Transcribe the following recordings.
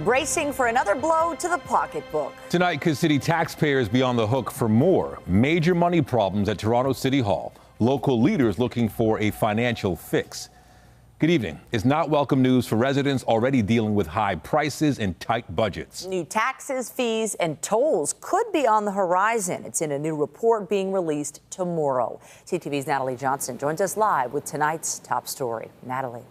bracing for another blow to the pocketbook. Tonight, could city taxpayers be on the hook for more major money problems at Toronto City Hall? Local leaders looking for a financial fix. Good evening. It's not welcome news for residents already dealing with high prices and tight budgets. New taxes, fees, and tolls could be on the horizon. It's in a new report being released tomorrow. CTV's Natalie Johnson joins us live with tonight's top story. Natalie.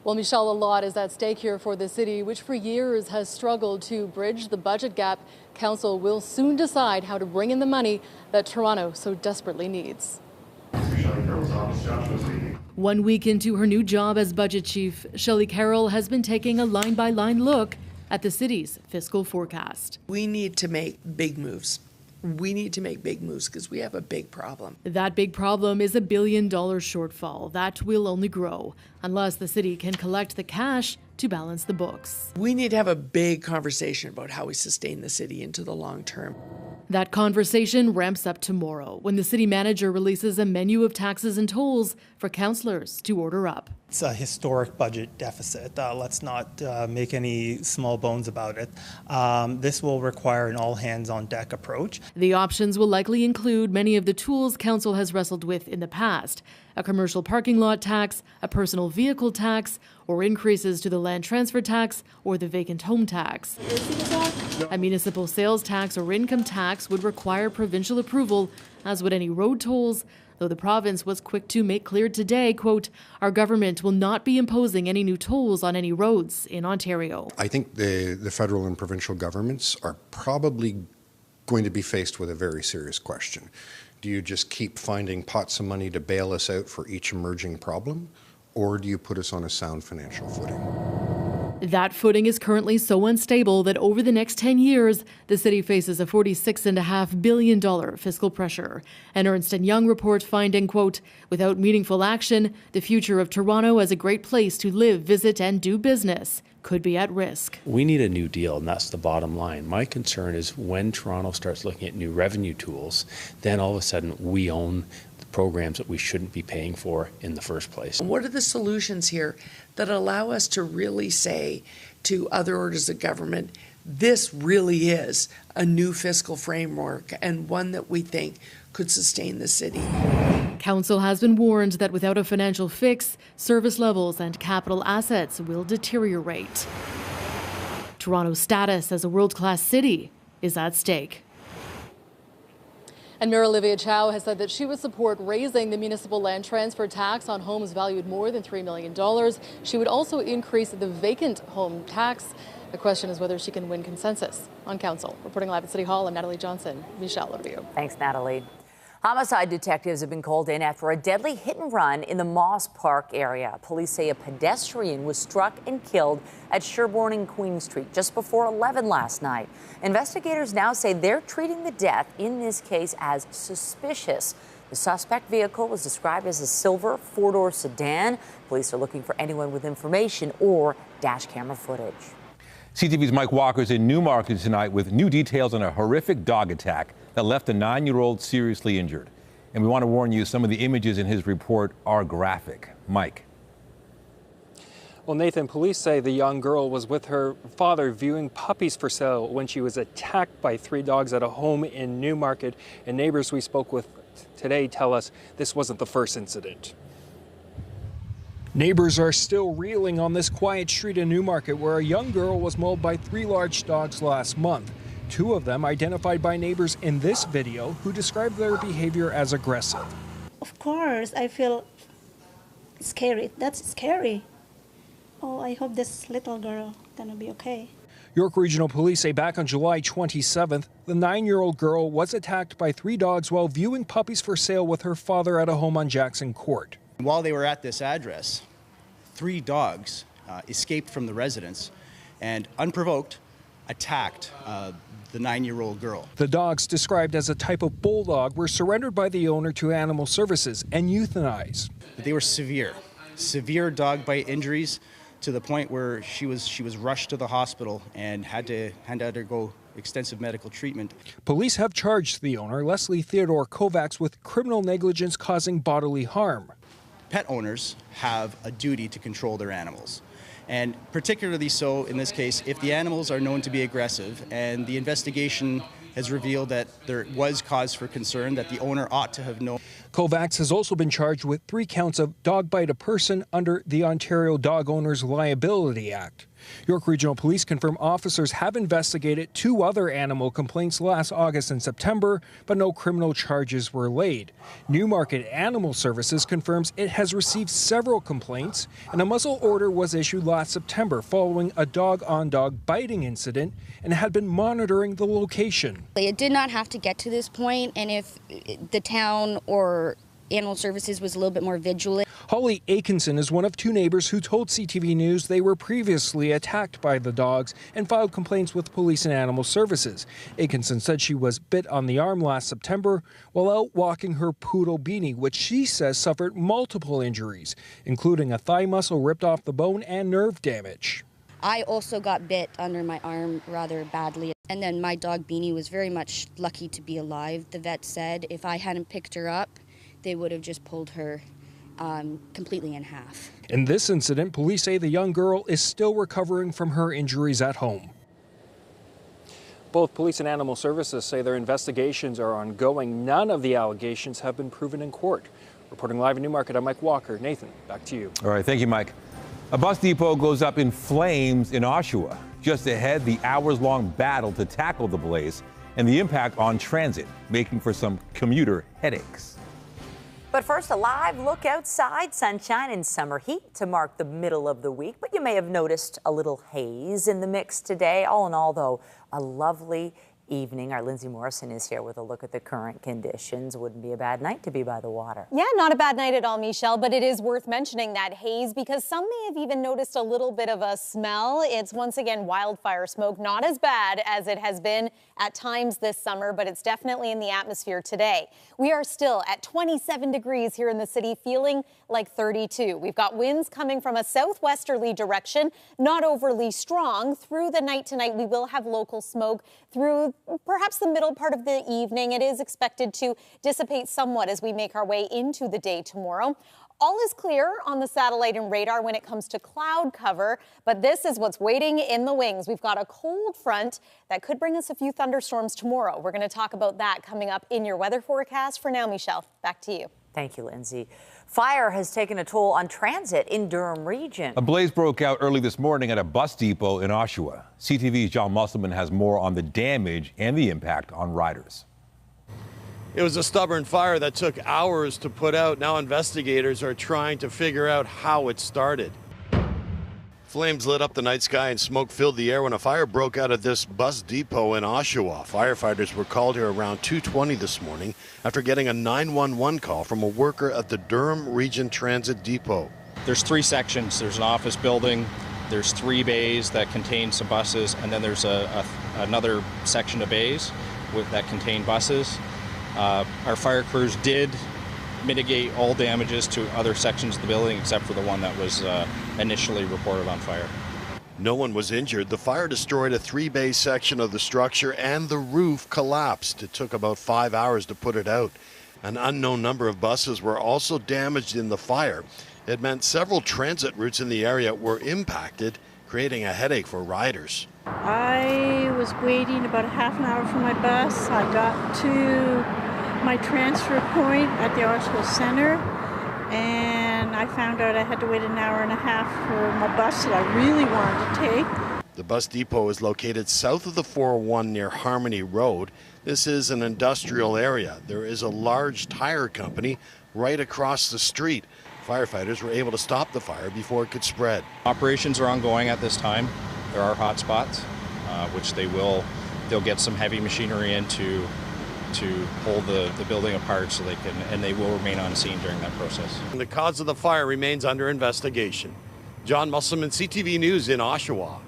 Well, Michelle, a lot is at stake here for the city, which for years has struggled to bridge the budget gap. Council will soon decide how to bring in the money that Toronto so desperately needs. 1 week into her new job as budget chief, Shelley Carroll has been taking a line-by-line look at the city's fiscal forecast. We need to make big moves. We need to make big moves because we have a big problem. That big problem is $1 billion shortfall. That will only grow unless the city can collect the cash to balance the books. We need to have a big conversation about how we sustain the city into the long term. That conversation ramps up tomorrow when the city manager releases a menu of taxes and tolls for councillors to order up. It's a historic budget deficit. Let's not make any small bones about it. This will require an all-hands-on-deck approach. The options will likely include many of the tools council has wrestled with in the past: a commercial parking lot tax, a personal vehicle tax, or increases to the land transfer tax or the vacant home tax. A municipal sales tax or income tax would require provincial approval, as would any road tolls, though the province was quick to make clear today, quote, "Our government will not be imposing any new tolls on any roads in Ontario." I think the federal and provincial governments are probably going to be faced with a very serious question. Do you just keep finding pots of money to bail us out for each emerging problem, or do you put us on a sound financial footing? That footing is currently so unstable that over the next 10 years, the city faces a $46.5 billion fiscal pressure. An Ernst & Young report finding, quote, "Without meaningful action, the future of Toronto as a great place to live, visit, and do business could be at risk." We need a new deal, and that's the bottom line. My concern is when Toronto starts looking at new revenue tools, then all of a sudden we own the programs that we shouldn't be paying for in the first place. What are the solutions here that allow us to really say to other orders of government, this really is a new fiscal framework and one that we think could sustain the city? Council has been warned that without a financial fix, service levels and capital assets will deteriorate. Toronto's status as a world-class city is at stake. And Mayor Olivia Chow has said that she would support raising the municipal land transfer tax on homes valued more than $3 million. She would also increase the vacant home tax. The question is whether she can win consensus on council. Reporting live at City Hall, I'm Natalie Johnson. Michelle, over to you. Thanks, Natalie. Homicide detectives have been called in after a deadly hit and run in the Moss Park area. Police say a pedestrian was struck and killed at Sherbourne and Queen Street just before 11 last night. Investigators now say they're treating the death in this case as suspicious. The suspect vehicle was described as a silver four-door sedan. Police are looking for anyone with information or dash camera footage. CTV's Mike Walker's in Newmarket tonight with new details on a horrific dog attack that left a 9-year-old seriously injured. And we want to warn you, some of the images in his report are graphic. Mike. Well, Nathan, police say the young girl was with her father viewing puppies for sale when she was attacked by 3 dogs at a home in Newmarket. And neighbors we spoke with today tell us this wasn't the first incident. Neighbors are still reeling on this quiet street in Newmarket where a young girl was mauled by 3 large dogs last month. 2 of them identified by neighbors in this video who described their behavior as aggressive. Of course, I feel scary. That's scary. Oh, I hope this little girl gonna be okay. York Regional Police say back on July 27th, the 9-year-old girl was attacked by 3 dogs while viewing puppies for sale with her father at a home on Jackson Court. While they were at this address, 3 dogs escaped from the residence and, unprovoked, attacked the 9-year-old girl. The dogs, described as a type of bulldog, were surrendered by the owner to Animal Services and euthanized. They were severe dog bite injuries to the point where she was rushed to the hospital and had to undergo extensive medical treatment. Police have charged the owner, Leslie Theodore Kovacs, with criminal negligence causing bodily harm. Pet owners have a duty to control their animals. And particularly so in this case if the animals are known to be aggressive and the investigation has revealed that there was cause for concern, that the owner ought to have known. Kovacs has also been charged with 3 counts of dog bite a person under the Ontario Dog Owners Liability Act. York Regional Police confirm officers have investigated 2 other animal complaints last August and September, but no criminal charges were laid. Newmarket Animal Services confirms it has received several complaints, and a muzzle order was issued last September following a dog-on-dog biting incident and had been monitoring the location. It did not have to get to this point, and if the town or Animal Services was a little bit more vigilant. Holly Atkinson is one of 2 neighbors who told CTV News they were previously attacked by the dogs and filed complaints with police and Animal Services. Atkinson said she was bit on the arm last September while out walking her poodle Beanie, which she says suffered multiple injuries, including a thigh muscle ripped off the bone and nerve damage. I also got bit under my arm rather badly. And then my dog Beanie was very much lucky to be alive. The vet said if I hadn't picked her up, they would have just pulled her completely in half. In this incident, police say the young girl is still recovering from her injuries at home. Both police and Animal Services say their investigations are ongoing. None of the allegations have been proven in court. Reporting live in Newmarket, I'm Mike Walker. Nathan, back to you. All right, thank you, Mike. A bus depot goes up in flames in Oshawa. Just ahead, the hours-long battle to tackle the blaze and the impact on transit, making for some commuter headaches. But first, a live look outside, sunshine and summer heat to mark the middle of the week. But you may have noticed a little haze in the mix today. All in all, though, a lovely evening. Our Lindsay Morrison is here with a look at the current conditions. Wouldn't be a bad night to be by the water. Yeah, not a bad night at all, Michelle, but it is worth mentioning that haze because some may have even noticed a little bit of a smell. It's once again wildfire smoke, not as bad as it has been at times this summer, but it's definitely in the atmosphere today. We are still at 27 degrees here in the city, feeling like 32. We've got winds coming from a southwesterly direction, not overly strong. Through the night tonight, we will have local smoke through perhaps the middle part of the evening. It is expected to dissipate somewhat as we make our way into the day tomorrow. All is clear on the satellite and radar when it comes to cloud cover, but this is what's waiting in the wings. We've got a cold front that could bring us a few thunderstorms tomorrow. We're going to talk about that coming up in your weather forecast. For now, Michelle, back to you. Thank you, Lindsay. Fire has taken a toll on transit in Durham region. A blaze broke out early this morning at a bus depot in Oshawa. CTV's John Musselman has more on the damage and the impact on riders. It was a stubborn fire that took hours to put out. Now investigators are trying to figure out how it started. Flames lit up the night sky and smoke filled the air when a fire broke out at this bus depot in Oshawa. Firefighters were called here around 2:20 this morning after getting a 911 call from a worker at the Durham Region Transit Depot. There's 3 sections. There's an office building, there's 3 bays that contain some buses, and then there's another section of bays that contain buses. Our fire crews did mitigate all damages to other sections of the building except for the one that was initially reported on fire. No one was injured. The fire destroyed a 3-bay section of the structure and the roof collapsed. It took about 5 hours to put it out. An unknown number of buses were also damaged in the fire. It meant several transit routes in the area were impacted, creating a headache for riders. I was waiting about a half an hour for my bus. I got to my transfer point at the Oshawa Center, and I found out I had to wait an hour and a half for my bus that I really wanted to take. The bus depot is located south of the 401 near Harmony Road. This is an industrial area. There is a large tire company right across the street. Firefighters were able to stop the fire before it could spread. Operations are ongoing at this time. There are hot spots, which they'll get some heavy machinery in to pull the building apart so they will remain on scene during that process. The cause of the fire remains under investigation. John Musselman, CTV News in Oshawa.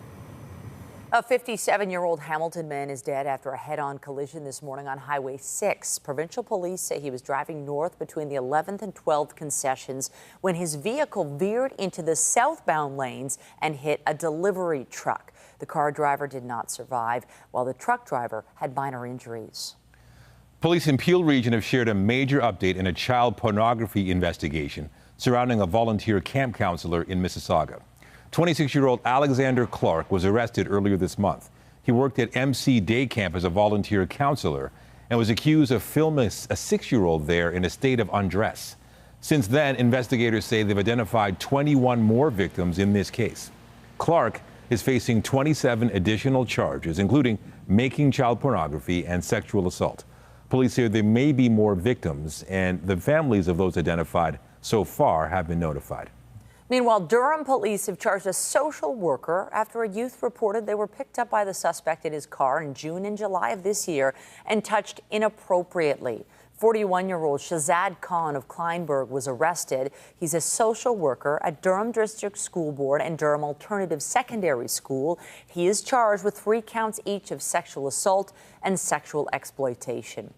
A 57-year-old Hamilton man is dead after a head-on collision this morning on Highway 6. Provincial police say he was driving north between the 11th and 12th concessions when his vehicle veered into the southbound lanes and hit a delivery truck. The car driver did not survive, while the truck driver had minor injuries. Police in Peel Region have shared a major update in a child pornography investigation surrounding a volunteer camp counselor in Mississauga. 26-year-old Alexander Clark was arrested earlier this month. He worked at MC Day Camp as a volunteer counselor and was accused of filming a 6-year-old there in a state of undress. Since then, investigators say they've identified 21 more victims in this case. Clark is facing 27 additional charges, including making child pornography and sexual assault. Police say there may be more victims, and the families of those identified so far have been notified. Meanwhile, Durham police have charged a social worker after a youth reported they were picked up by the suspect in his car in June and July of this year and touched inappropriately. 41-year-old Shazad Khan of Kleinburg was arrested. He's a social worker at Durham District School Board and Durham Alternative Secondary School. He is charged with 3 counts each of sexual assault and sexual exploitation.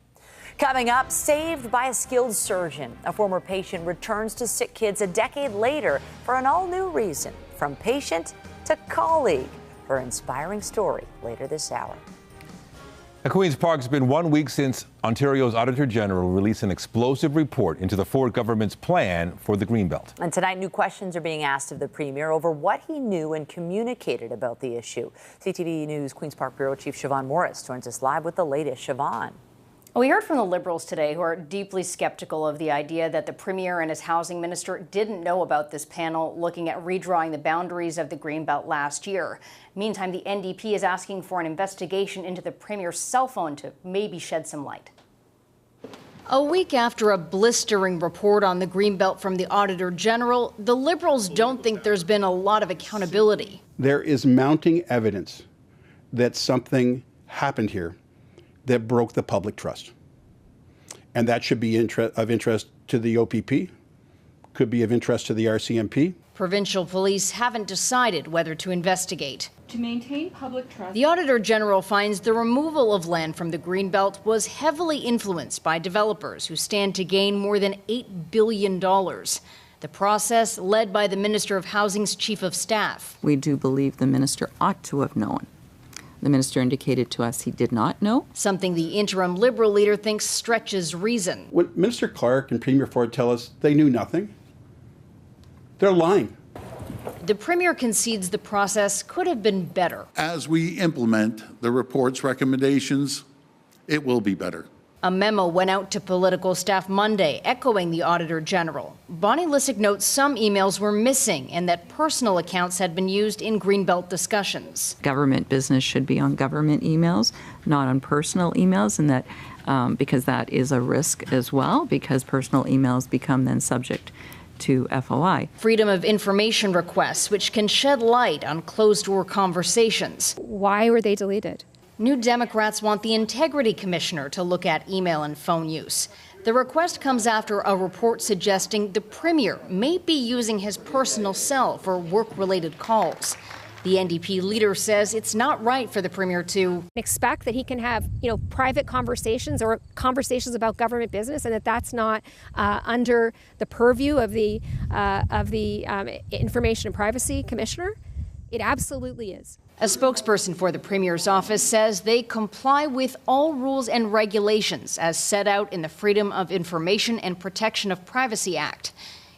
Coming up, saved by a skilled surgeon. A former patient returns to sick kids a decade later for an all-new reason. From patient to colleague. Her inspiring story later this hour. At Queen's Park, it's been 1 week since Ontario's Auditor General released an explosive report into the Ford government's plan for the Greenbelt. And tonight, new questions are being asked of the Premier over what he knew and communicated about the issue. CTV News Queen's Park Bureau Chief Siobhan Morris joins us live with the latest. Siobhan. We heard from the Liberals today who are deeply skeptical of the idea that the Premier and his housing minister didn't know about this panel looking at redrawing the boundaries of the Greenbelt last year. Meantime, the NDP is asking for an investigation into the Premier's cell phone to maybe shed some light. A week after a blistering report on the Greenbelt from the Auditor General, the Liberals don't think there's been a lot of accountability. There is mounting evidence that something happened here that broke the public trust. And that should be of interest to the OPP, could be of interest to the RCMP. Provincial police haven't decided whether to investigate. To maintain public trust. The Auditor General finds the removal of land from the Greenbelt was heavily influenced by developers who stand to gain more than $8 billion. The process led by the Minister of Housing's Chief of Staff. We do believe the minister ought to have known. The minister indicated to us he did not know. Something the interim Liberal leader thinks stretches reason. When Minister Clark and Premier Ford tell us they knew nothing, they're lying. The Premier concedes the process could have been better. As we implement the report's recommendations, it will be better. A memo went out to political staff Monday, echoing the Auditor General. Bonnie Lysyk notes some emails were missing and that personal accounts had been used in Greenbelt discussions. Government business should be on government emails, not on personal emails, and that because that is a risk as well, because personal emails become then subject to FOI. Freedom of information requests, which can shed light on closed-door conversations. Why were they deleted? New Democrats want the Integrity Commissioner to look at email and phone use. The request comes after a report suggesting the Premier may be using his personal cell for work-related calls. The NDP leader says it's not right for the Premier to expect that he can have, private conversations or conversations about government business, and that's not under the purview of the Information and Privacy Commissioner. It absolutely is. A spokesperson for the Premier's office says they comply with all rules and regulations as set out in the Freedom of Information and Protection of Privacy Act.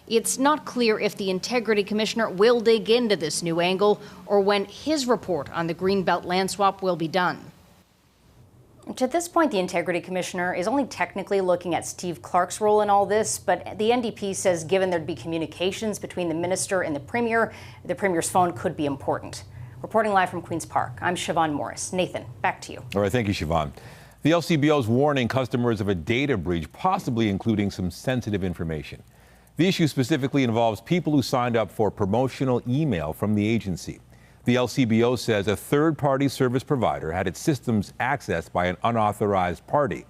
It's not clear if the Integrity Commissioner will dig into this new angle or when his report on the Greenbelt land swap will be done. To this point, the Integrity Commissioner is only technically looking at Steve Clark's role in all this, but the NDP says given there'd be communications between the minister and the Premier's phone could be important. Reporting live from Queen's Park, I'm Siobhan Morris. Nathan, back to you. All right, thank you, Siobhan. The LCBO is warning customers of a data breach, possibly including some sensitive information. The issue specifically involves people who signed up for promotional email from the agency. The LCBO says a third-party service provider had its systems accessed by an unauthorized party.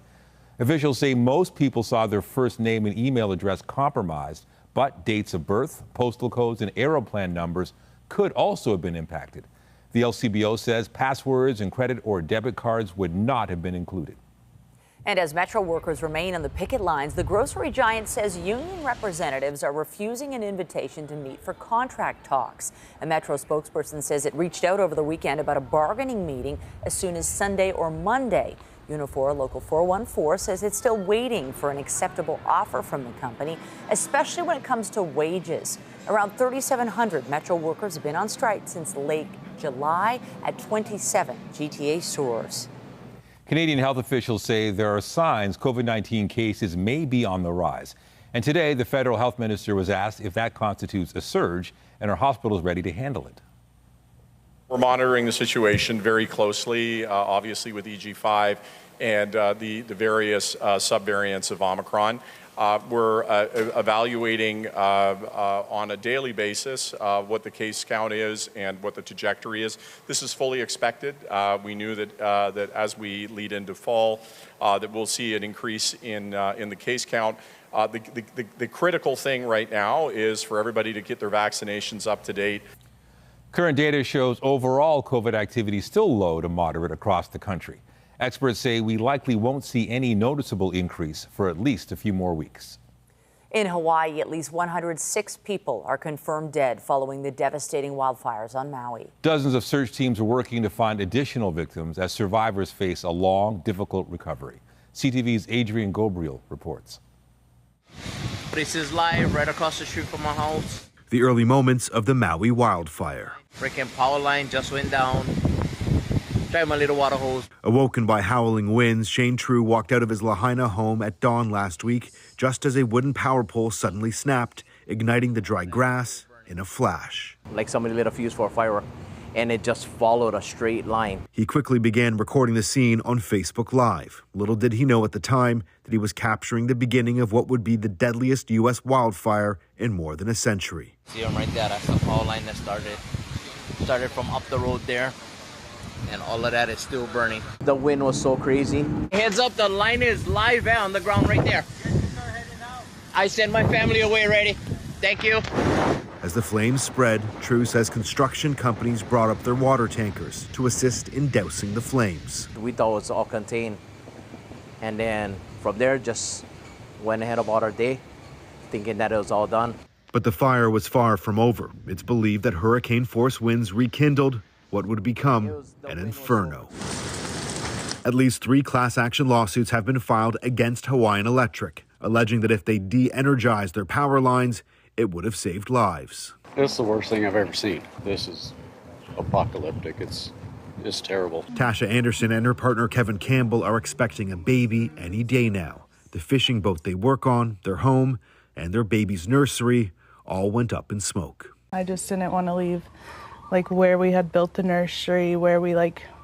Officials say most people saw their first name and email address compromised, but dates of birth, postal codes, and aeroplan numbers could also have been impacted. The LCBO says passwords and credit or debit cards would not have been included. And as Metro workers remain on the picket lines, the grocery giant says union representatives are refusing an invitation to meet for contract talks. A Metro spokesperson says it reached out over the weekend about a bargaining meeting as soon as Sunday or Monday. Unifor Local 414 says it's still waiting for an acceptable offer from the company, especially when it comes to wages. Around 3,700 Metro workers have been on strike since late July at 27 GTA stores. Canadian health officials say there are signs COVID-19 cases may be on the rise. And today, the federal health minister was asked if that constitutes a surge and are hospitals ready to handle it. We're monitoring the situation very closely, obviously with EG5 and the various subvariants of Omicron. We're evaluating on a daily basis what the case count is and what the trajectory is. This is fully expected. We knew that as we lead into fall, that we'll see an increase in the case count. The critical thing right now is for everybody to get their vaccinations up to date. Current data shows overall COVID activity still low to moderate across the country. Experts say we likely won't see any noticeable increase for at least a few more weeks. In Hawaii, at least 106 people are confirmed dead following the devastating wildfires on Maui. Dozens of search teams are working to find additional victims as survivors face a long, difficult recovery. CTV's Adrian Gabriel reports. This is live right across the street from my house. The early moments of the Maui wildfire. Freaking power line just went down. Tried my little water hose. Awoken by howling winds, Shane True walked out of his Lahaina home at dawn last week, just as a wooden power pole suddenly snapped, igniting the dry grass in a flash. Like somebody lit a fuse for a firework, and it just followed a straight line. He quickly began recording the scene on Facebook Live. Little did he know at the time that he was capturing the beginning of what would be the deadliest U.S. wildfire in more than a century. See them right there, that's the power line that started from up the road there. And all of that is still burning. The wind was so crazy. Heads up, the line is live on the ground right there. I send my family away ready. Thank you. As the flames spread, True says construction companies brought up their water tankers to assist in dousing the flames. We thought it was all contained. And then from there, just went ahead about our day, thinking that it was all done. But the fire was far from over. It's believed that hurricane-force winds rekindled what would become an inferno. At least 3 class action lawsuits have been filed against Hawaiian Electric, alleging that if they de-energized their power lines, it would have saved lives. This is the worst thing I've ever seen. This is apocalyptic. It's terrible. Tasha Anderson and her partner Kevin Campbell are expecting a baby any day now. The fishing boat they work on, their home, and their baby's nursery all went up in smoke. I just didn't want to leave where we had built the nursery, where we're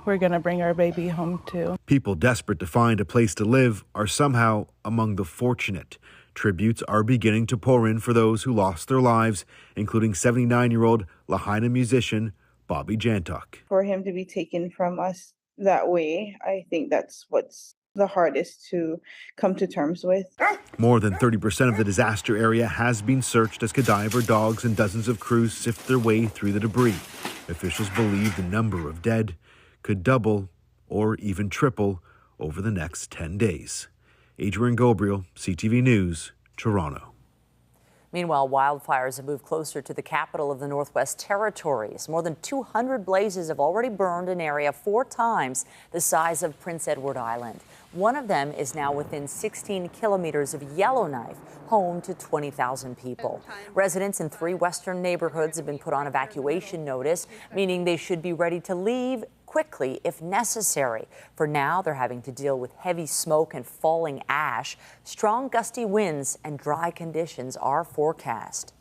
going to bring our baby home to. People desperate to find a place to live are somehow among the fortunate. Tributes are beginning to pour in for those who lost their lives, including 79-year-old Lahaina musician Bobby Jantok. For him to be taken from us that way, I think that's what's the hardest to come to terms with. More than 30% of the disaster area has been searched as cadaver dogs and dozens of crews sift their way through the debris. Officials believe the number of dead could double or even triple over the next 10 days. Adrian Gabriel, CTV News, Toronto. Meanwhile, wildfires have moved closer to the capital of the Northwest Territories. More than 200 blazes have already burned an area 4 times the size of Prince Edward Island. One of them is now within 16 kilometers of Yellowknife, home to 20,000 people. Residents in 3 western neighborhoods have been put on evacuation notice, meaning they should be ready to leave quickly if necessary. For now, they're having to deal with heavy smoke and falling ash. Strong gusty winds and dry conditions are forecast.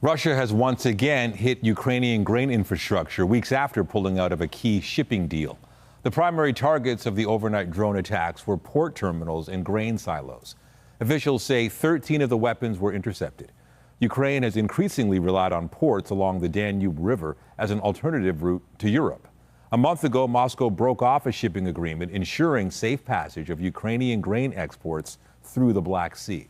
Russia has once again hit Ukrainian grain infrastructure weeks after pulling out of a key shipping deal. The primary targets of the overnight drone attacks were port terminals and grain silos. Officials say 13 of the weapons were intercepted. Ukraine has increasingly relied on ports along the Danube River as an alternative route to Europe. A month ago, Moscow broke off a shipping agreement ensuring safe passage of Ukrainian grain exports through the Black Sea.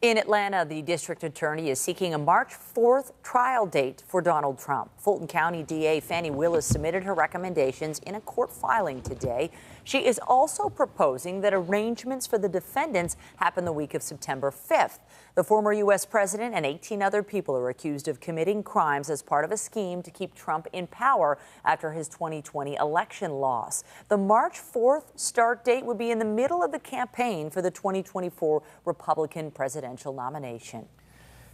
In Atlanta, the district attorney is seeking a March 4th trial date for Donald Trump. Fulton County DA Fannie Willis submitted her recommendations in a court filing today. She is also proposing that arrangements for the defendants happen the week of September 5th. The former U.S. president and 18 other people are accused of committing crimes as part of a scheme to keep Trump in power after his 2020 election loss. The March 4th start date would be in the middle of the campaign for the 2024 Republican presidential nomination.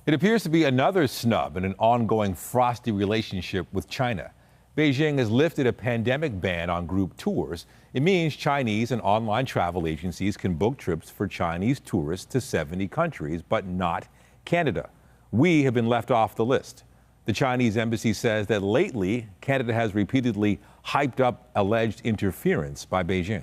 It appears to be another snub in an ongoing frosty relationship with China. Beijing has lifted a pandemic ban on group tours. It means Chinese and online travel agencies can book trips for Chinese tourists to 70 countries, but not Canada. We have been left off the list. The Chinese embassy says that lately, Canada has repeatedly hyped up alleged interference by Beijing.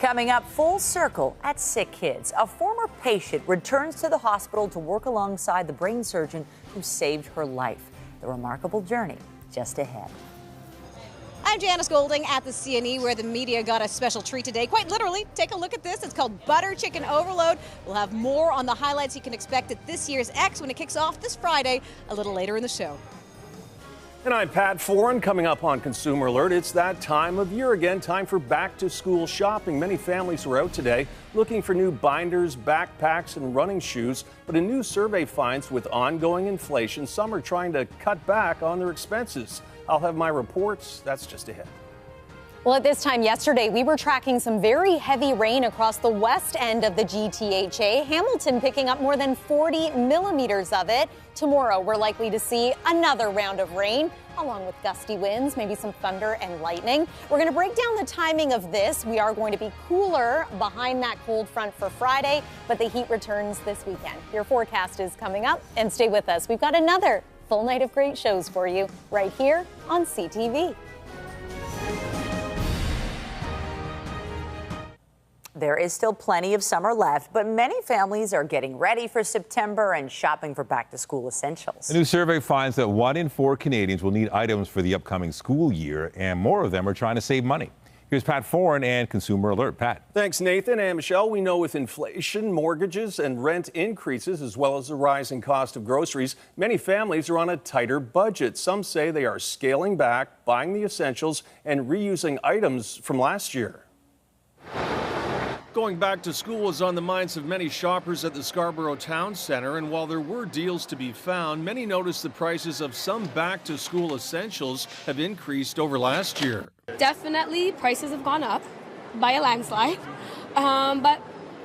Coming up full circle at Sick Kids, a former patient returns to the hospital to work alongside the brain surgeon who saved her life. The remarkable journey just ahead. I'm Janice Golding at the CNE, where the media got a special treat today. Quite literally, take a look at this. It's called Butter Chicken Overload. We'll have more on the highlights you can expect at this year's X when it kicks off this Friday, a little later in the show. And I'm Pat Foran. Coming up on Consumer Alert, it's that time of year again, time for back-to-school shopping. Many families were out today looking for new binders, backpacks, and running shoes. But a new survey finds with ongoing inflation, some are trying to cut back on their expenses. I'll have my reports. That's just ahead. Well, at this time yesterday, we were tracking some very heavy rain across the west end of the GTHA. Hamilton picking up more than 40 millimeters of it. Tomorrow, we're likely to see another round of rain, along with gusty winds, maybe some thunder and lightning. We're going to break down the timing of this. We are going to be cooler behind that cold front for Friday, but the heat returns this weekend. Your forecast is coming up, and stay with us. We've got another full night of great shows for you right here on CTV. There is still plenty of summer left, but many families are getting ready for September and shopping for back-to-school essentials. A new survey finds that 1 in 4 Canadians will need items for the upcoming school year, and more of them are trying to save money. Here's Pat Foran and Consumer Alert. Pat. Thanks, Nathan and Michelle. We know with inflation, mortgages, and rent increases, as well as the rising cost of groceries, many families are on a tighter budget. Some say they are scaling back, buying the essentials, and reusing items from last year. Going back to school was on the minds of many shoppers at the Scarborough Town Centre, and while there were deals to be found, many noticed the prices of some back-to-school essentials have increased over last year. Definitely, prices have gone up by a landslide, but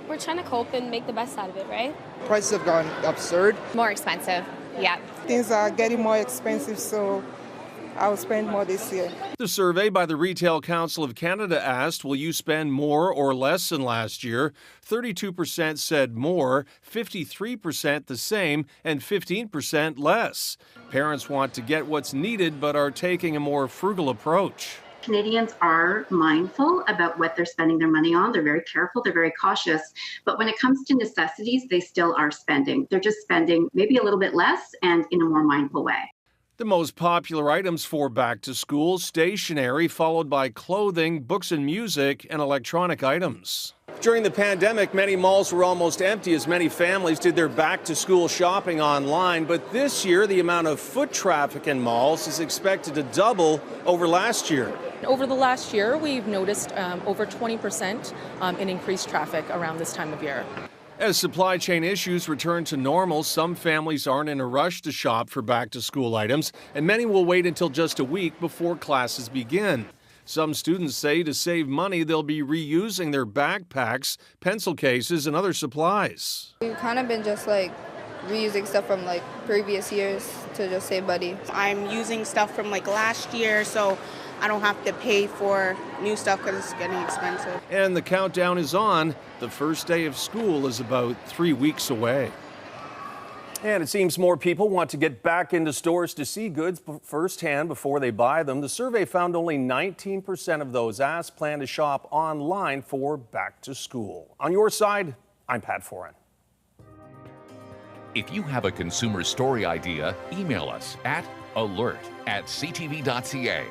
we're trying to cope and make the best out of it, right? Prices have gone absurd. More expensive, yeah. Things are getting more expensive, so I'll spend more this year. The survey by the Retail Council of Canada asked, will you spend more or less than last year? 32% said more, 53% the same, and 15% less. Parents want to get what's needed but are taking a more frugal approach. Canadians are mindful about what they're spending their money on. They're very careful, they're very cautious. But when it comes to necessities, they still are spending. They're just spending maybe a little bit less and in a more mindful way. The most popular items for back to school, stationery, followed by clothing, books and music, and electronic items. During the pandemic, many malls were almost empty as many families did their back-to-school shopping online. But this year, the amount of foot traffic in malls is expected to double over last year. Over the last year, we've noticed over 20% in increased traffic around this time of year. As supply chain issues return to normal, some families aren't in a rush to shop for back-to-school items, and many will wait until just a week before classes begin. Some students say to save money, they'll be reusing their backpacks, pencil cases, and other supplies. We've kind of been just reusing stuff from previous years to just save money. I'm using stuff from last year, so I don't have to pay for new stuff because it's getting expensive. And the countdown is on. The first day of school is about 3 weeks away. And it seems more people want to get back into stores to see goods firsthand before they buy them. The survey found only 19% of those asked plan to shop online for back to school. On your side, I'm Pat Foran. If you have a consumer story idea, email us at alert@ctv.ca.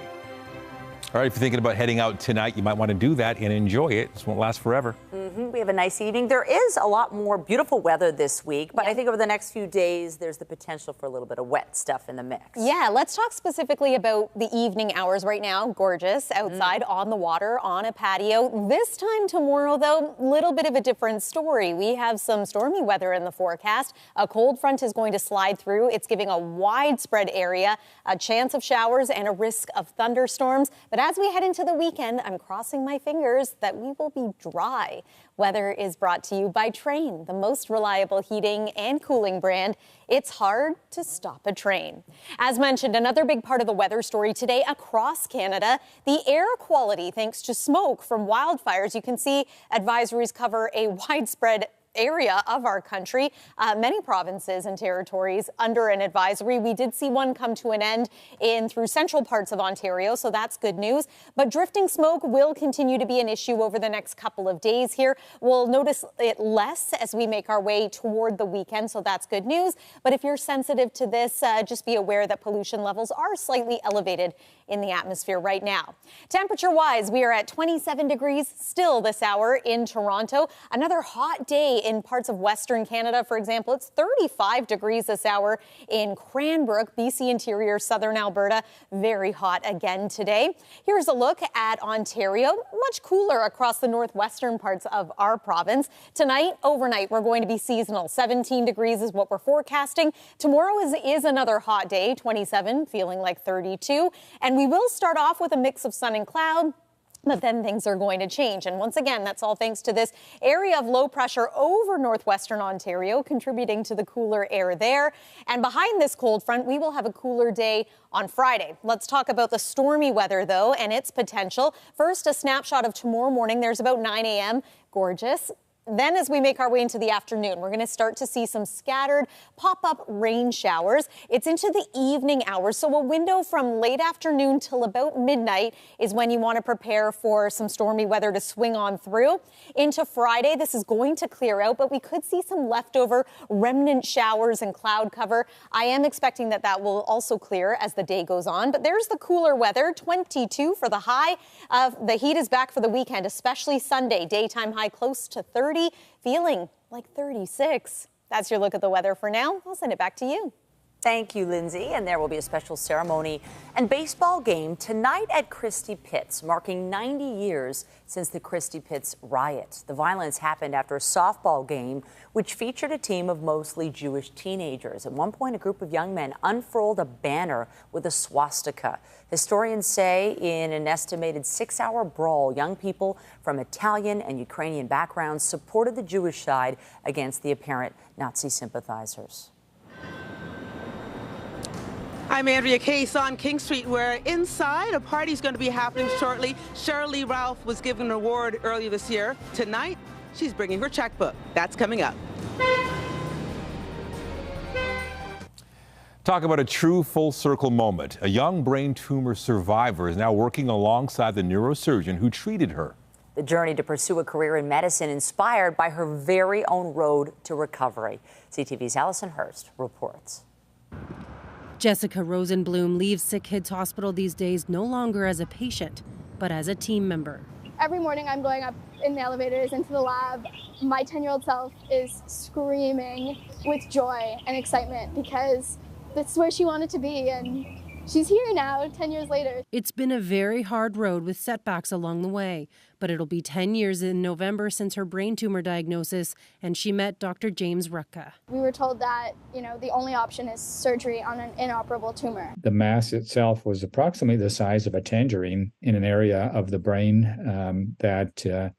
All right, if you're thinking about heading out tonight, you might want to do that and enjoy it. This won't last forever. We have a nice evening. There is a lot more beautiful weather this week, but I think over the next few days, there's the potential for a little bit of wet stuff in the mix. Yeah, let's talk specifically about the evening hours right now. Gorgeous outside on the water, on a patio. This time tomorrow, though, a little bit of a different story. We have some stormy weather in the forecast. A cold front is going to slide through. It's giving a widespread area, a chance of showers and a risk of thunderstorms. But as we head into the weekend, I'm crossing my fingers that we will be dry. Weather is brought to you by Train, the most reliable heating and cooling brand. It's hard to stop a train. As mentioned, another big part of the weather story today across Canada, the air quality thanks to smoke from wildfires. You can see advisories cover a widespread area of our country, many provinces and territories under an advisory. We did see one come to an end through central parts of Ontario, so that's good news. But drifting smoke will continue to be an issue over the next couple of days here. We'll notice it less as we make our way toward the weekend, so that's good news. But if you're sensitive to this, just be aware that pollution levels are slightly elevated in the atmosphere right now. Temperature-wise, we are at 27 degrees still this hour in Toronto. Another hot day in parts of Western Canada. For example, it's 35 degrees this hour in Cranbrook, BC Interior, Southern Alberta. Very hot again today. Here's a look at Ontario. Much cooler across the northwestern parts of our province. Tonight, overnight, we're going to be seasonal. 17 degrees is what we're forecasting. Tomorrow is another hot day, 27, feeling like 32. And we will start off with a mix of sun and cloud, but then things are going to change. And once again, that's all thanks to this area of low pressure over northwestern Ontario, contributing to the cooler air there. And behind this cold front, we will have a cooler day on Friday. Let's talk about the stormy weather, though, and its potential. First, a snapshot of tomorrow morning. There's about 9 a.m. Gorgeous. Then as we make our way into the afternoon, we're going to start to see some scattered pop-up rain showers. It's into the evening hours, so a window from late afternoon till about midnight is when you want to prepare for some stormy weather to swing on through. Into Friday, this is going to clear out, but we could see some leftover remnant showers and cloud cover. I am expecting that will also clear as the day goes on, but there's the cooler weather, 22 for the high. The heat is back for the weekend, especially Sunday. Daytime high close to 30. Feeling like 36. That's your look at the weather for now. I'll send it back to you. Thank you, Lindsay. And there will be a special ceremony and baseball game tonight at Christie Pitts, marking 90 years since the Christie Pitts riot. The violence happened after a softball game, which featured a team of mostly Jewish teenagers. At one point, a group of young men unfurled a banner with a swastika. Historians say in an estimated 6-hour brawl, young people from Italian and Ukrainian backgrounds supported the Jewish side against the apparent Nazi sympathizers. I'm Andrea Case on King Street, where inside a party is going to be happening shortly. Cheryl Lee Ralph was given an award earlier this year. Tonight, she's bringing her checkbook. That's coming up. Talk about a true full circle moment. A young brain tumor survivor is now working alongside the neurosurgeon who treated her. The journey to pursue a career in medicine inspired by her very own road to recovery. CTV's Allison Hurst reports. Jessica Rosenblum leaves Sick Kids Hospital these days no longer as a patient, but as a team member. Every morning I'm going up in the elevators into the lab. My 10-year-old self is screaming with joy and excitement because that's where she wanted to be, and she's here now, 10 years later. It's been a very hard road with setbacks along the way, but it'll be 10 years in November since her brain tumor diagnosis, and she met Dr. James Rutka. We were told that, the only option is surgery on an inoperable tumor. The mass itself was approximately the size of a tangerine in an area of the brain that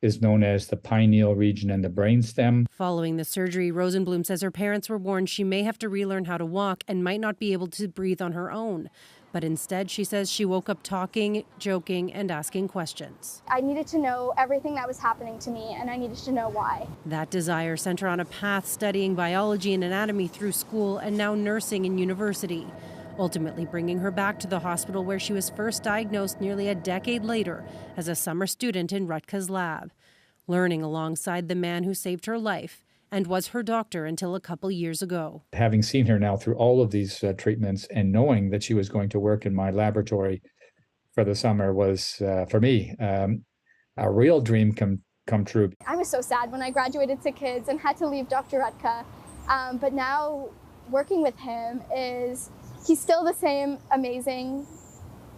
is known as the pineal region and the brainstem. Following the surgery, Rosenblum says her parents were warned she may have to relearn how to walk and might not be able to breathe on her own. But instead, she says she woke up talking, joking, and asking questions. I needed to know everything that was happening to me, and I needed to know why. That desire sent her on a path studying biology and anatomy through school and now nursing in university, ultimately bringing her back to the hospital where she was first diagnosed nearly a decade later as a summer student in Rutka's lab, learning alongside the man who saved her life and was her doctor until a couple years ago. Having seen her now through all of these treatments and knowing that she was going to work in my laboratory for the summer was, for me, a real dream come come true. I was so sad when I graduated to kids and had to leave Dr. Rutka. But now working with him he's still the same amazing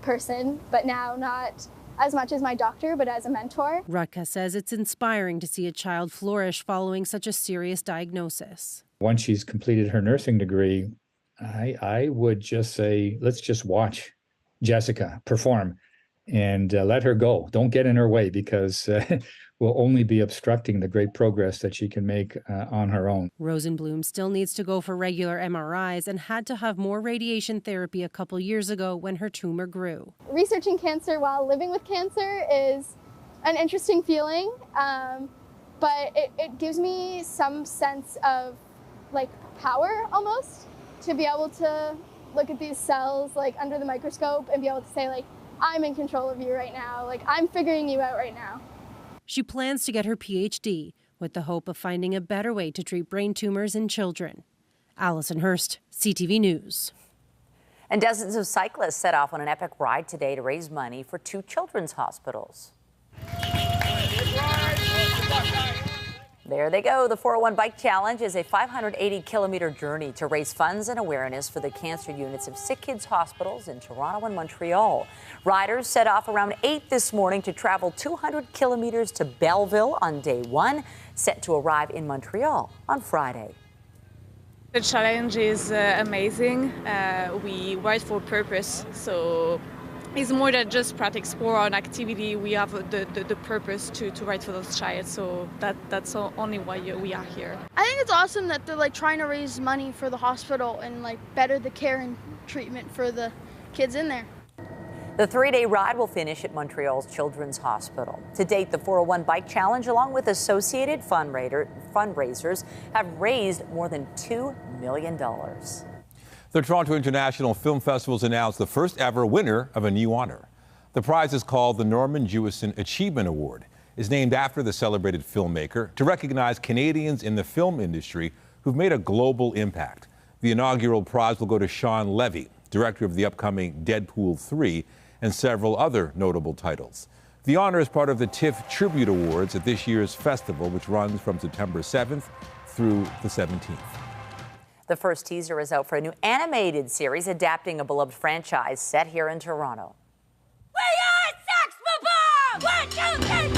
person, but now not as much as my doctor, but as a mentor. Rutka says it's inspiring to see a child flourish following such a serious diagnosis. Once she's completed her nursing degree, I would just say, let's just watch Jessica perform and let her go. Don't get in her way, because we'll only be obstructing the great progress that she can make on her own. Rosenblum still needs to go for regular MRIs and had to have more radiation therapy a couple years ago when her tumor grew. Researching cancer while living with cancer is an interesting feeling, but it gives me some sense of like power almost, to be able to look at these cells like under the microscope and be able to say like, I'm in control of you right now, like I'm figuring you out right now. She plans to get her PhD with the hope of finding a better way to treat brain tumors in children. Allison Hurst, CTV News. And dozens of cyclists set off on an epic ride today to raise money for 2 children's hospitals. There they go. The 401 Bike Challenge is a 580-kilometer journey to raise funds and awareness for the cancer units of sick kids' hospitals in Toronto and Montreal. Riders set off around 8 this morning to travel 200 kilometers to Belleville on day 1, set to arrive in Montreal on Friday. The challenge is amazing. We ride for purpose, so it's more than just practice sport or an activity. We have the purpose to ride for those child, so that's only why we are here. I think it's awesome that they're like trying to raise money for the hospital and like better the care and treatment for the kids in there. The 3-day ride will finish at Montreal's Children's Hospital. To date, the 401 Bike Challenge, along with associated fundraisers, have raised more than $2 million. The Toronto International Film Festival's announced the first ever winner of a new honor. The prize is called the Norman Jewison Achievement Award. It's named after the celebrated filmmaker to recognize Canadians in the film industry who've made a global impact. The inaugural prize will go to Sean Levy, director of the upcoming Deadpool 3, and several other notable titles. The honor is part of the TIFF Tribute Awards at this year's festival, which runs from September 7th through the 17th. The first teaser is out for a new animated series adapting a beloved franchise set here in Toronto. We are Sex Bomb! 1, 2, 3,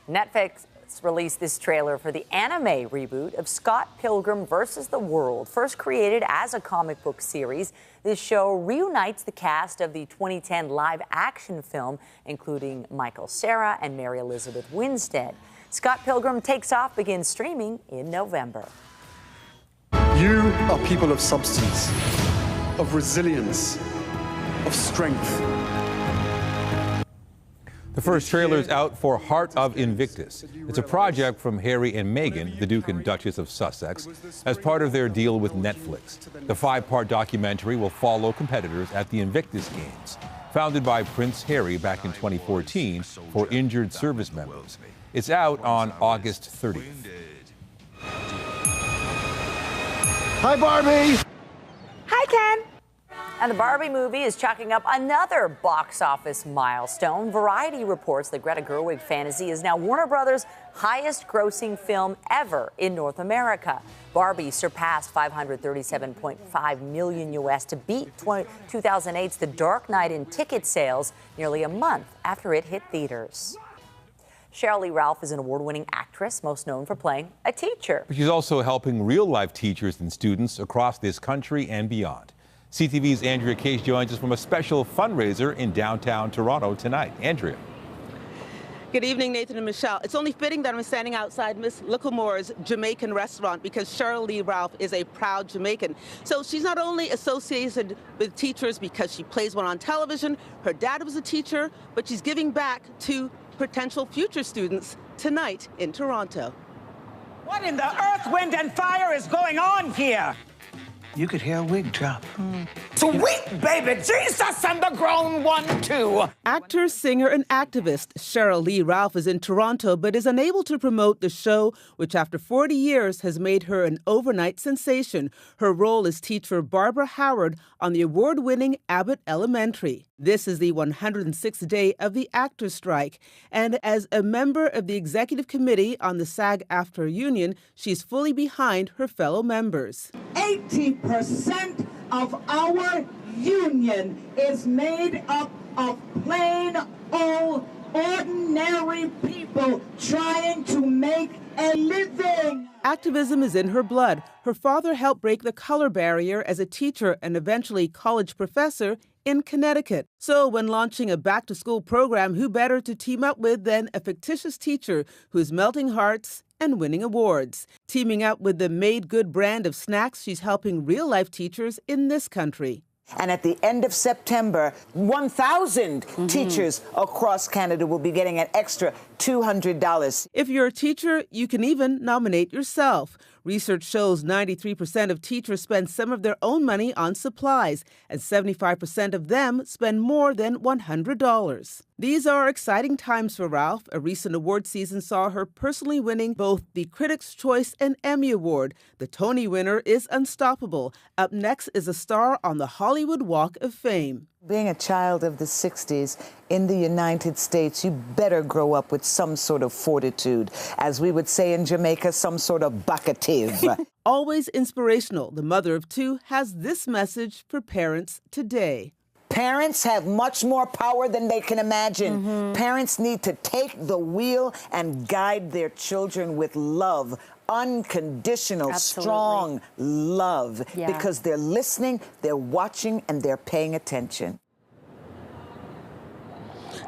4! Netflix released this trailer for the anime reboot of Scott Pilgrim vs. the World. First created as a comic book series, this show reunites the cast of the 2010 live-action film, including Michael Cera and Mary Elizabeth Winstead. Scott Pilgrim Takes Off begins streaming in November. You are people of substance, of resilience, of strength. The first trailer is out for Heart of Invictus. It's a project from Harry and Meghan, the Duke and Duchess of Sussex, as part of their deal with Netflix. The 5-part documentary will follow competitors at the Invictus Games, founded by Prince Harry back in 2014 for injured service members. It's out on August 30th. Hi, Barbie! Hi, Ken! And the Barbie movie is chalking up another box office milestone. Variety reports that Greta Gerwig Fantasy is now Warner Brothers' highest-grossing film ever in North America. Barbie surpassed $537.5 million U.S. to beat 2008's The Dark Knight in ticket sales nearly a month after it hit theaters. Sheryl Lee Ralph is an award-winning actress, most known for playing a teacher. She's also helping real-life teachers and students across this country and beyond. CTV's Andrea Case joins us from a special fundraiser in downtown Toronto tonight. Andrea. Good evening, Nathan and Michelle. It's only fitting that I'm standing outside Miss Littlemore's Jamaican restaurant because Sheryl Lee Ralph is a proud Jamaican. So she's not only associated with teachers because she plays one on television, her dad was a teacher, but she's giving back to potential future students tonight in Toronto. What in the earth, wind, and fire is going on here? You could hear a wig drop. Sweet baby Jesus and the grown one, too. Actor, singer, and activist Cheryl Lee Ralph is in Toronto but is unable to promote the show, which after 40 years has made her an overnight sensation. Her role is teacher Barbara Howard on the award-winning Abbott Elementary. This is the 106th day of the actors' strike, and as a member of the executive committee on the SAG-AFTRA union, she's fully behind her fellow members. 80% of our union is made up of plain old ordinary people trying to make a living. Activism is in her blood. Her father helped break the color barrier as a teacher and eventually college professor in Connecticut. So when launching a back-to-school program, who better to team up with than a fictitious teacher who's melting hearts and winning awards. Teaming up with the Made Good brand of snacks, she's helping real-life teachers in this country. And at the end of September, 1,000 teachers across Canada will be getting an extra $200. If you're a teacher, you can even nominate yourself. Research shows 93% of teachers spend some of their own money on supplies, and 75% of them spend more than $100. These are exciting times for Ralph. A recent award season saw her personally winning both the Critics' Choice and Emmy Award. The Tony winner is Unstoppable. Up next is a star on the Hollywood Walk of Fame. Being a child of the 60s in the United States, you better grow up with some sort of fortitude. As we would say in Jamaica, some sort of buckative. Always inspirational, the mother of two has this message for parents today. Parents have much more power than they can imagine. Parents need to take the wheel and guide their children with love. Unconditional, strong love, because they're listening, they're watching, and they're paying attention.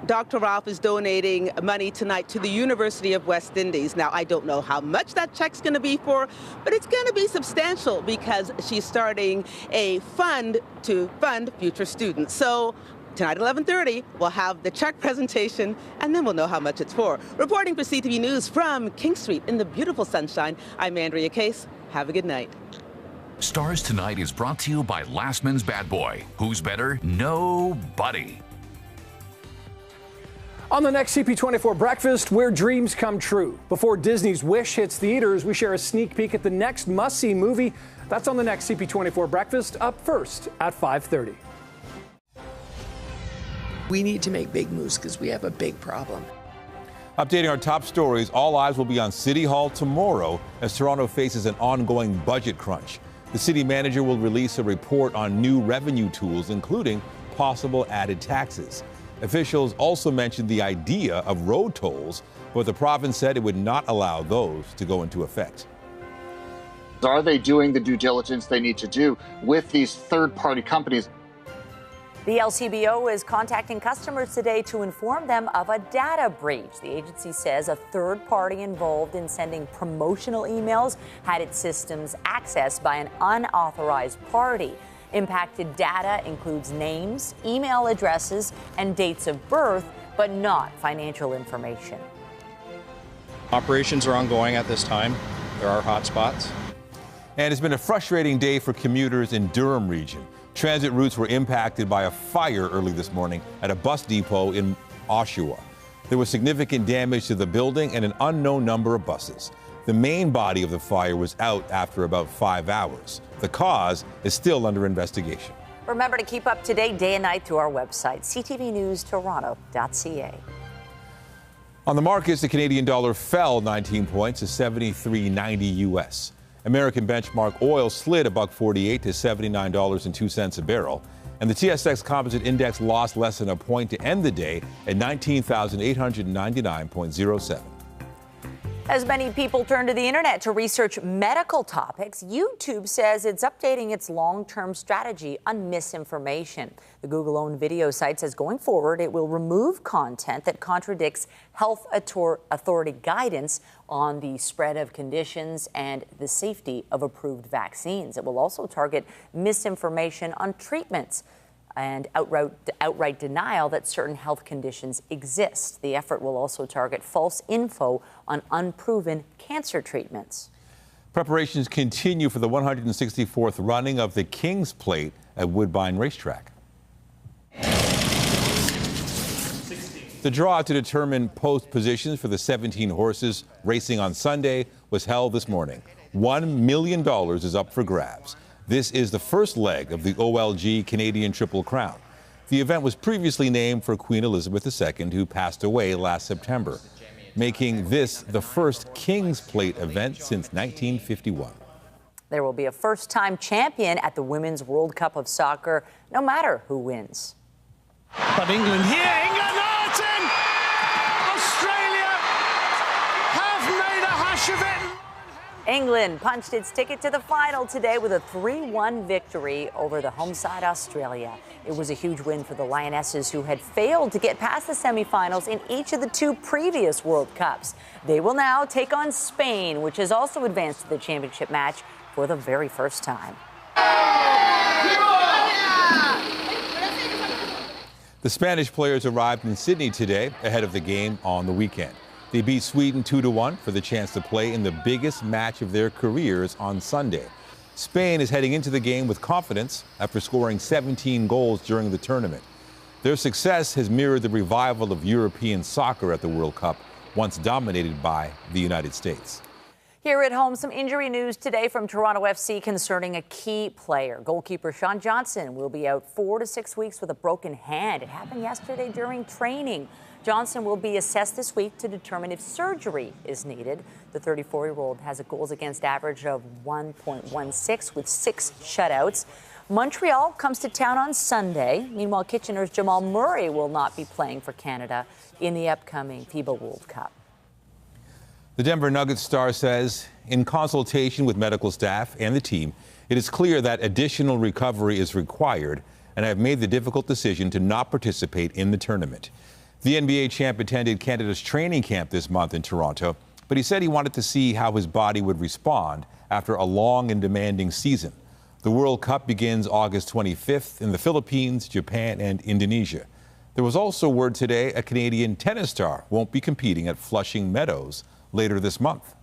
Dr. Ralph is donating money tonight to the University of West Indies. Now, I don't know how much that check's going to be for, but it's going to be substantial because she's starting a fund to fund future students. So tonight at 11:30, we'll have the check presentation, and then we'll know how much it's for. Reporting for CTV News from King Street in the beautiful sunshine, I'm Andrea Case. Have a good night. Stars Tonight is brought to you by Lastman's Bad Boy. Who's better? Nobody. On the next CP24 Breakfast, where dreams come true. Before Disney's Wish hits theaters, we share a sneak peek at the next must-see movie. That's on the next CP24 Breakfast, up first at 5:30. We need to make big moves because we have a big problem. Updating our top stories, all eyes will be on City Hall tomorrow as Toronto faces an ongoing budget crunch. The city manager will release a report on new revenue tools, including possible added taxes. Officials also mentioned the idea of road tolls, but the province said it would not allow those to go into effect. Are they doing the due diligence they need to do with these third-party companies? The LCBO is contacting customers today to inform them of a data breach. The agency says a third party involved in sending promotional emails had its systems accessed by an unauthorized party. Impacted data includes names, email addresses, and dates of birth, but not financial information. Operations are ongoing at this time. There are hotspots. And it's been a frustrating day for commuters in Durham region. Transit routes were impacted by a fire early this morning at a bus depot in Oshawa. There was significant damage to the building and an unknown number of buses. The main body of the fire was out after about 5 hours. The cause is still under investigation. Remember to keep up to date day and night through our website, ctvnewstoronto.ca. On the markets, the Canadian dollar fell 19 points to 73.90 US. American benchmark oil slid $1.48 to $79.02 a barrel. And the TSX Composite Index lost less than a point to end the day at 19,899.07. As many people turn to the internet to research medical topics, YouTube says it's updating its long-term strategy on misinformation. The Google-owned video site says going forward, it will remove content that contradicts health authority guidance on the spread of conditions and the safety of approved vaccines. It will also target misinformation on treatments and outright denial that certain health conditions exist. The effort will also target false info on unproven cancer treatments. Preparations continue for the 164th running of the King's Plate at Woodbine Racetrack. The draw to determine post positions for the 17 horses racing on Sunday was held this morning. $1 million is up for grabs. This is the first leg of the OLG Canadian Triple Crown. The event was previously named for Queen Elizabeth II, who passed away last September, making this the first King's Plate event since 1951. There will be a first-time champion at the Women's World Cup of Soccer, no matter who wins. But England here, England, oh, it's in! Australia have made a hash of it. England punched its ticket to the final today with a 3-1 victory over the home side Australia. It was a huge win for the Lionesses, who had failed to get past the semifinals in each of the 2 previous World Cups. They will now take on Spain, which has also advanced to the championship match for the very first time. The Spanish players arrived in Sydney today ahead of the game on the weekend. They beat Sweden 2-1 for the chance to play in the biggest match of their careers on Sunday. Spain is heading into the game with confidence after scoring 17 goals during the tournament. Their success has mirrored the revival of European soccer at the World Cup, once dominated by the United States. Here at home, some injury news today from Toronto FC concerning a key player. Goalkeeper Sean Johnson will be out 4 to 6 weeks with a broken hand. It happened yesterday during training. Johnson will be assessed this week to determine if surgery is needed. The 34-year-old has a goals against average of 1.16 with 6 shutouts. Montreal comes to town on Sunday. Meanwhile, Kitchener's Jamal Murray will not be playing for Canada in the upcoming FIBA World Cup. The Denver Nuggets star says, in consultation with medical staff and the team, it is clear that additional recovery is required, and I have made the difficult decision to not participate in the tournament. The NBA champ attended Canada's training camp this month in Toronto, but he said he wanted to see how his body would respond after a long and demanding season. The World Cup begins August 25th in the Philippines, Japan, and Indonesia. There was also word today a Canadian tennis star won't be competing at Flushing Meadows later this month.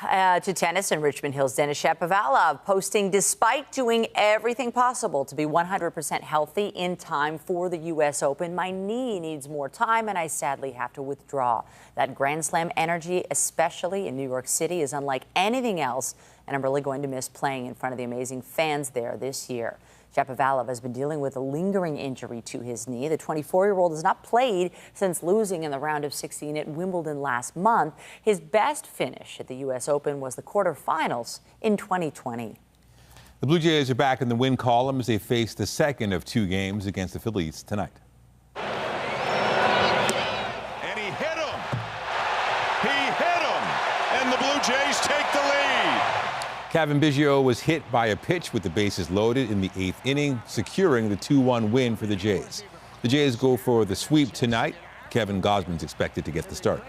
To tennis and Richmond Hill's Denis Shapovalov posting, despite doing everything possible to be 100% healthy in time for the U.S. Open, my knee needs more time and I sadly have to withdraw. That Grand Slam energy, especially in New York City, is unlike anything else, and I'm really going to miss playing in front of the amazing fans there this year. Shapovalov has been dealing with a lingering injury to his knee. The 24-year-old has not played since losing in the round of 16 at Wimbledon last month. His best finish at the U.S. Open was the quarterfinals in 2020. The Blue Jays are back in the win column as they face the second of 2 games against the Phillies tonight. And he hit him. He hit him. And the Blue Jays take the lead. Kevin Biggio was hit by a pitch with the bases loaded in the 8th inning, securing the 2-1 win for the Jays. The Jays go for the sweep tonight. Kevin Gausman's expected to get the start.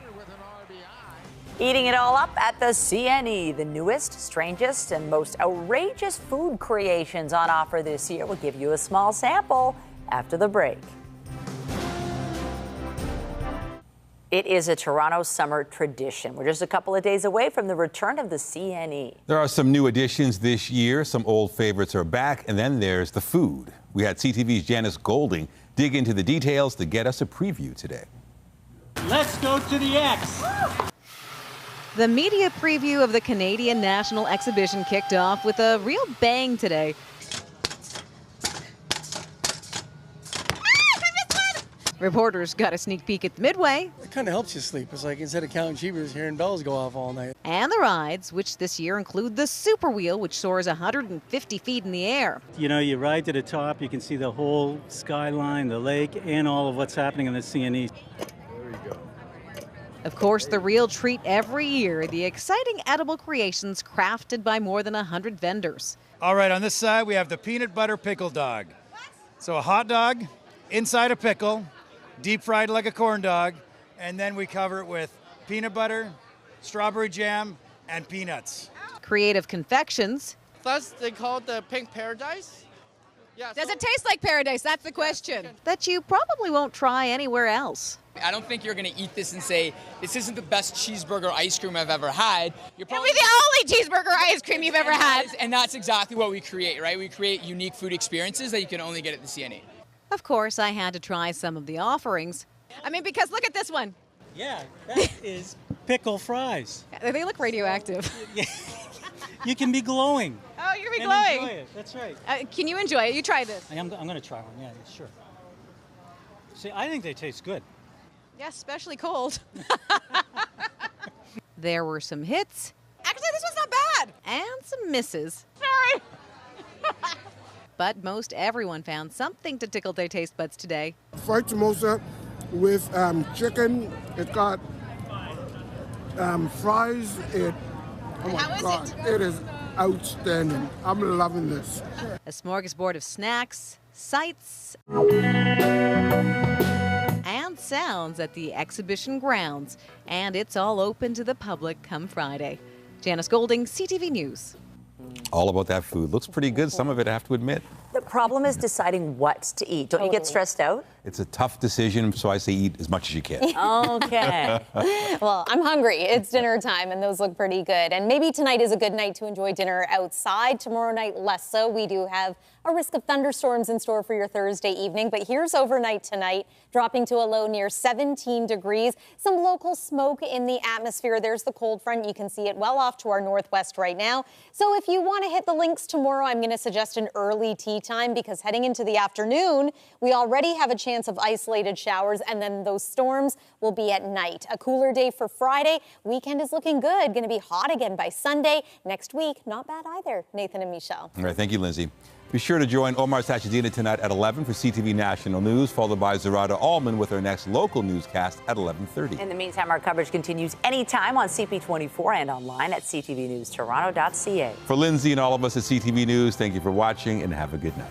Eating it all up at the CNE, the newest, strangest, and most outrageous food creations on offer this year. We'll give you a small sample after the break. It is a Toronto summer tradition. We're just a couple of days away from the return of the CNE. There are some new additions this year. Some old favorites are back, and then there's the food. We had CTV's Janice Golding dig into the details to get us a preview today. Let's go to the X. The media preview of the Canadian National Exhibition kicked off with a real bang today. Reporters got a sneak peek at the midway. It kind of helps you sleep. It's like instead of counting cheapers, hearing bells go off all night. And the rides, which this year include the Super Wheel, which soars 150 feet in the air. You know, you ride to the top, you can see the whole skyline, the lake, and all of what's happening in the CNE. There you go. Of course, the real treat every year, the exciting edible creations crafted by more than 100 vendors. All right, on this side, we have the peanut butter pickle dog. So a hot dog inside a pickle, deep fried like a corn dog, and then we cover it with peanut butter, strawberry jam, and peanuts. Creative confections. Thus, they call it the pink paradise. Yeah, does it taste like paradise? That's the question. That you probably won't try anywhere else. I don't think you're going to eat this and say, this isn't the best cheeseburger ice cream I've ever had. You're probably the only cheeseburger ice cream you've ever had. And that's exactly what we create, right? We create unique food experiences that you can only get at the CNE. Of course, I had to try some of the offerings. I mean, because look at this one. Yeah, that is pickle fries. They look radioactive. You can be glowing. Oh, you're and glowing. Enjoy it. That's right. Can you enjoy it? You try this. I'm going to try one. Yeah, sure. See, I think they taste good. Yes, especially cold. There were some hits. Actually, this was not bad. And some misses. Sorry. But most everyone found something to tickle their taste buds today. Fried samosa with chicken. It got fries. Oh my God, it is outstanding. I'm loving this. A smorgasbord of snacks, sights, and sounds at the exhibition grounds. And it's all open to the public come Friday. Janice Golding, CTV News. All about that food. Looks pretty good, some of it, I have to admit. The problem is deciding what to eat. Don't you get stressed out? It's a tough decision, so I say eat as much as you can. Okay. Well, I'm hungry. It's dinner time, and those look pretty good. And maybe tonight is a good night to enjoy dinner outside. Tomorrow night, less so. We do have a risk of thunderstorms in store for your Thursday evening. But here's overnight tonight, dropping to a low near 17 degrees. Some local smoke in the atmosphere. There's the cold front. You can see it well off to our northwest right now. So if you want to hit the links tomorrow, I'm going to suggest an early tea time, because heading into the afternoon, we already have a chance of isolated showers, and then those storms will be at night. A cooler day for Friday. Weekend is looking good. Going to be hot again by Sunday. Next week, not bad either. Nathan and Michelle. All right, thank you, Lindsay. Be sure to join Omar Sachedina tonight at 11 for CTV National News, followed by Zarada Allman with our next local newscast at 11:30. In the meantime, our coverage continues anytime on CP24 and online at ctvnewstoronto.ca. For Lindsay and all of us at CTV News, thank you for watching and have a good night.